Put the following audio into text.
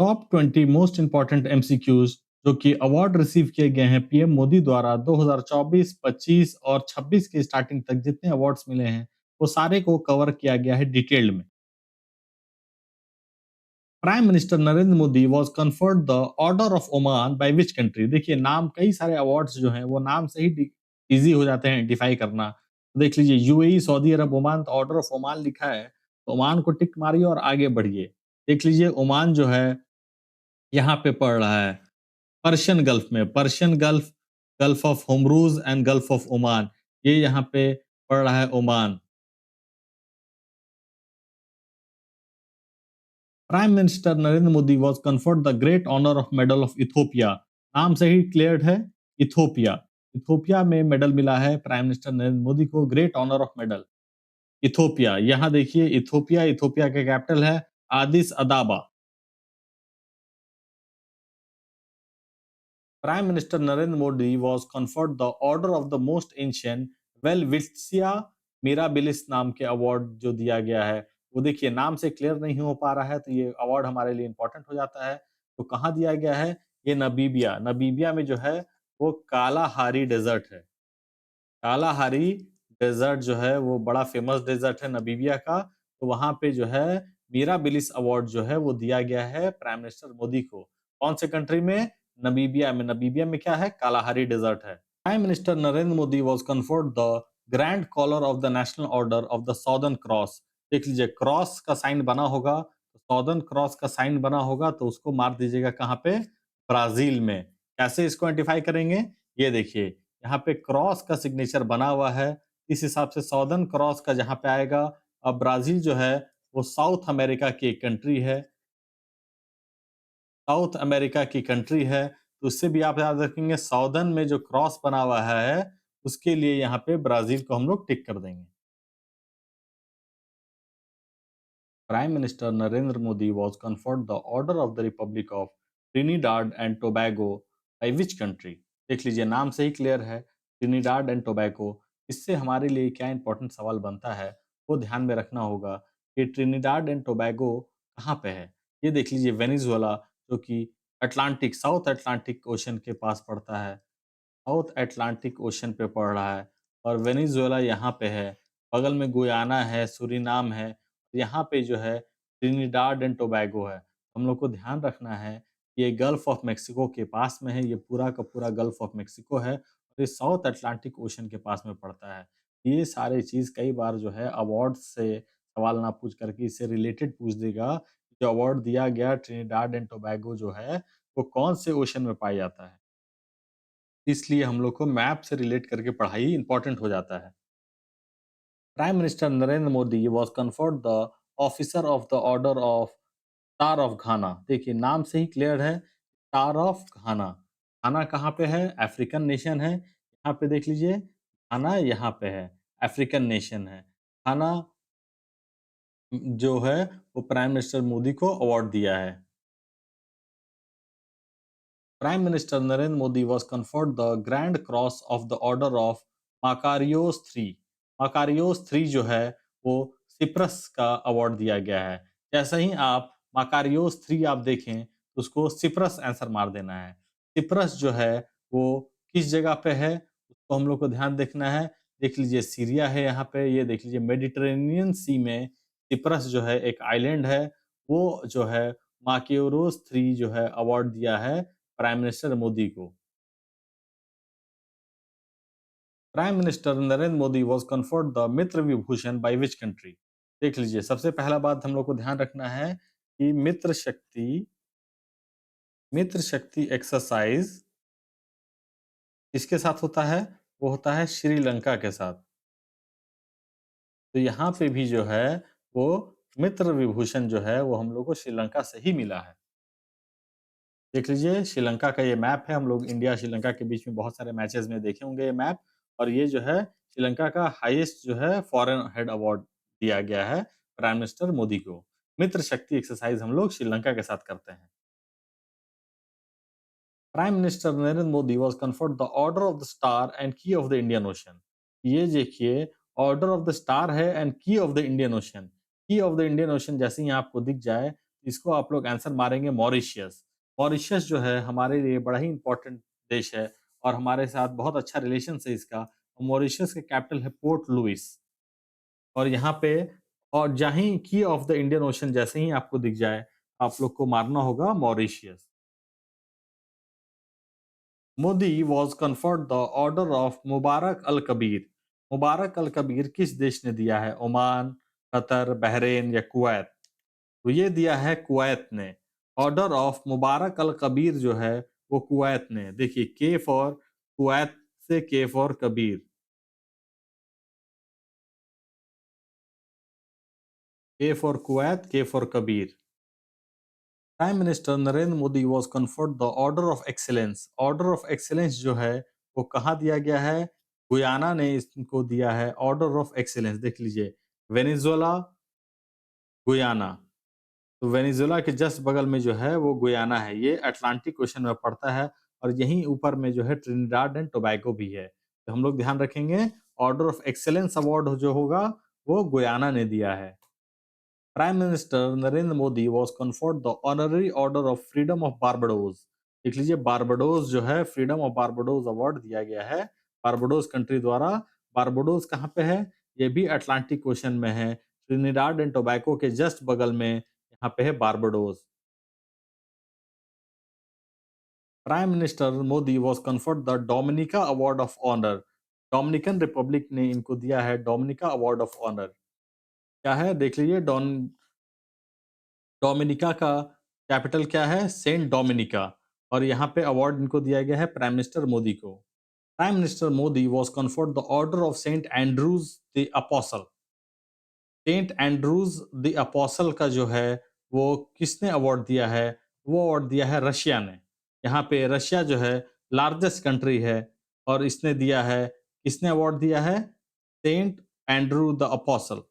Top 20 most important MCQs जो कि award receive किए गए हैं पीएम मोदी द्वारा 2024, 25 और 26 के स्टार्टिंग तक जितने अवार्ड्स मिले हैं, वो सारे को कवर किया गया है डिटेल्ड में। Prime minister Narendra Modi was conferred the order of Oman by which country? देखिए नाम कई सारे अवार्ड्स जो हैं वो नाम से ही इजी हो जाते हैं आइडेंटिफाई करना। तो देख लीजिए यूएई, सऊदी अरब, ओमान, तो ऑर्डर ऑफ ओमान लिखा है, तो ओमान को टिक मारिए और आगे बढ़िए। देख लीजिए ओमान जो है यहाँ पे पड़ रहा है पर्शियन गल्फ में, पर्शियन गल्फ, गल्फ ऑफ होमरूज एंड गल्फ ऑफ ओमान, ये यहाँ पे पड़ रहा है Oman. Prime minister Narendra Modi was conferred the great honour of medal of Ethiopia. नाम से ही क्लियर्ड है, इथियोपिया। इथियोपिया में मेडल मिला है प्राइम मिनिस्टर नरेंद्र मोदी को, great honour of medal Ethiopia. यहाँ देखिए इथियोपिया, इथियोपिया का कैपिटल है Addis Ababa. Prime minister Narendra Modi was conferred the order of the most ancient Welwitschia mirabilis नाम के अवार्ड जो दिया गया है, वो देखिए नाम से क्लियर नहीं हो पा रहा है, तो ये अवार्ड हमारे लिए इंपॉर्टेंट हो जाता है। तो कहाँ दिया गया है? ये नबीबिया, नबीबिया में जो है वो कालाहारी डेजर्ट है। कालाहारी डेजर्ट जो है वो बड़ा फेमस डेजर्ट है नबीबिया का। तो वहाँ पे जो है मीराबिलिस अवार्ड जो है वो दिया गया है प्राइम मिनिस्टर मोदी को। कौन से कंट्री में? नबीबिया में। नबीबिया में क्या है? कालाहारी डेजर्ट है। Prime minister Narendra Modi was conferred the grand collar of the national order of the southern cross. देख लीजिए क्रॉस का साइन बना होगा, सदर्न क्रॉस का साइन बना होगा तो उसको मार दीजिएगा कहाँ पे? ब्राजील में। कैसे इसको आइडेंटिफाई करेंगे? ये देखिए यहाँ पे क्रॉस का सिग्नेचर बना हुआ है, इस हिसाब से सदर्न क्रॉस का जहाँ पे आएगा। अब ब्राजील जो है वो साउथ अमेरिका की एक कंट्री है, साउथ अमेरिका की कंट्री है, तो उससे भी आप याद रखेंगे साउदर्न में जो क्रॉस बना हुआ है, उसके लिए यहाँ पे ब्राज़ील को हम लोग टिक कर देंगे। Prime minister Narendra Modi was conferred the order of the Republic of Trinidad and Tobago by which country? देख लीजिए नाम से ही क्लियर है, ट्रिनिडाड एंड टोबैगो। इससे हमारे लिए क्या इंपॉर्टेंट सवाल बनता है, वो ध्यान में रखना होगा कि ट्रिनिडाड एंड टोबैगो कहाँ पे है? ये देख लीजिए वेनेजुएला, जो कि अटलांटिक, साउथ अटलांटिक ओशन के पास पड़ता है। साउथ अटलांटिक ओशन पे पड़ रहा है और वेनेजुएला यहाँ पे है। बगल में गुयाना है, सूरीनाम है, यहाँ पे जो है ट्रिनिडाड एंड टोबैगो है। हम लोग को ध्यान रखना है कि ये गल्फ ऑफ मेक्सिको के पास में है, ये पूरा का पूरा गल्फ ऑफ मेक्सिको है और ये साउथ अटलांटिक ओशन के पास में पड़ता है। ये सारी चीज़ कई बार जो है अवार्ड से सवाल ना पूछ करके इससे रिलेटेड पूछ देगा, जो अवार्ड दिया गया ट्रिनिडाड एंड टोबैगो जो है, वो कौन से ओशन में पाया जाता है। इसलिए हम लोग को मैप से रिलेट करके पढ़ाई इंपॉर्टेंट हो जाता है। Prime minister Narendra Modi was conferred the officer of the order of star of घाना। देखिए नाम से ही क्लियर है, स्टार ऑफ घाना। घाना कहाँ पे है? अफ्रीकन नेशन है। यहाँ पे देख लीजिए घाना यहाँ पे है, अफ्रीकन नेशन है। घाना जो है वो प्राइम मिनिस्टर मोदी को अवार्ड दिया है। Prime Minister Narendra Modi was conferred the Grand Cross of the Order of Makarios III। Makarios III जो है वो सिप्रस का अवार्ड दिया गया है। जैसे ही आप माकारियोस 3 आप देखें तो उसको सिप्रस आंसर मार देना है। सिप्रस जो है वो किस जगह पे है उसको हम लोग को ध्यान देखना है। देख लीजिए सीरिया है यहाँ पे, ये देख लीजिए मेडिटेरेनियन सी में सिप्रस जो है एक आइलैंड है, वो जो है माकियोरोस 3 जो है अवार्ड दिया है प्राइम मिनिस्टर मोदी को। Prime minister Narendra Modi was conferred the Mitra Vibhushan by which country? देख लीजिए सबसे पहला बात हम लोग को ध्यान रखना है कि मित्र शक्ति एक्सरसाइज किसके साथ होता है? वो होता है श्रीलंका के साथ। तो यहाँ पे भी जो है वो मित्र विभूषण जो है वो हम लोग को श्रीलंका से ही मिला है। देख लीजिए श्रीलंका का ये मैप है, हम लोग इंडिया श्रीलंका के बीच में बहुत सारे मैचेस में देखे होंगे ये मैप। और ये जो है श्रीलंका का हाईएस्ट जो है फॉरेन हेड अवार्ड दिया गया है प्राइम मिनिस्टर मोदी को। मित्र शक्ति एक्सरसाइज हम लोग श्रीलंका के साथ करते हैं। Prime minister Narendra Modi was conferred the order of the star and की ऑफ द इंडियन ओशन। ये देखिए ऑर्डर ऑफ द स्टार है एंड की ऑफ द इंडियन ओशन। की ऑफ द इंडियन ओशन जैसे ही आपको दिख जाए इसको आप लोग आंसर मारेंगे मॉरिशियस। मॉरिशियस जो है हमारे लिए बड़ा ही इम्पोर्टेंट देश है और हमारे साथ बहुत अच्छा रिलेशंस है इसका। मॉरिशियस का कैपिटल है पोर्ट लुइस और यहाँ पे और जहाँ ही की ऑफ द इंडियन ओशन जैसे ही आपको दिख जाए, आप लोग को मारना होगा Mauritius. Modi was conferred the order of मुबारक अल कबीर। मुबारक अल कबीर किस देश ने दिया है? ओमान, कतर, बहरीन या कुवैत? तो ये दिया है कुवैत ने। ऑर्डर ऑफ मुबारक अल कबीर जो है वो कुवैत ने। देखिए के फॉर कुवैत से के फॉर कबीर। के फॉर कुवैत, के for Kabir. Prime minister Narendra Modi was conferred the order of excellence. Order of excellence जो है वो कहाँ दिया गया है? गुयाना ने इसको दिया है ऑर्डर ऑफ एक्सीलेंस। देख लीजिए वेनेजुएला, गुयाना। तो वेनेजुएला के जस्ट बगल में जो है वो गुयाना है। ये अटलांटिक ओशन में पड़ता है और यहीं ऊपर में जो है ट्रिनिडाड एंड टोबैगो भी है। तो हम लोग ध्यान रखेंगे ऑर्डर ऑफ एक्सीलेंस अवार्ड जो होगा वो गुयाना ने दिया है। Prime Minister Narendra Modi was conferred the Honorary Order of Freedom of Barbados। देख लीजिए बारबाडोस जो है फ्रीडम ऑफ बारबाडोस अवार्ड दिया गया है बारबाडोस कंट्री द्वारा। बारबाडोस कहाँ पे है? ये भी अटलांटिक ओशन में है। ट्रिनिडाड एंड टोबैको के जस्ट बगल में यहाँ पे है Barbados. Prime minister Modi was conferred the Dominica award of honour. Dominican Republic ने इनको दिया है डोमिनिका अवार्ड ऑफ ऑनर। क्या है? देख लीजिए डोमिनिका का कैपिटल क्या है? Saint Dominica. और यहाँ पे अवार्ड इनको दिया गया है प्राइम मिनिस्टर मोदी को। Prime minister Modi was conferred the order of Saint Andrews the Apostle. Saint Andrews the Apostle का जो है वो किसने अवार्ड दिया है? वो अवार्ड दिया है रशिया ने। यहाँ पे रशिया जो है लार्जेस्ट कंट्री है और इसने दिया है, किसने अवार्ड दिया है? Saint Andrew the apostle.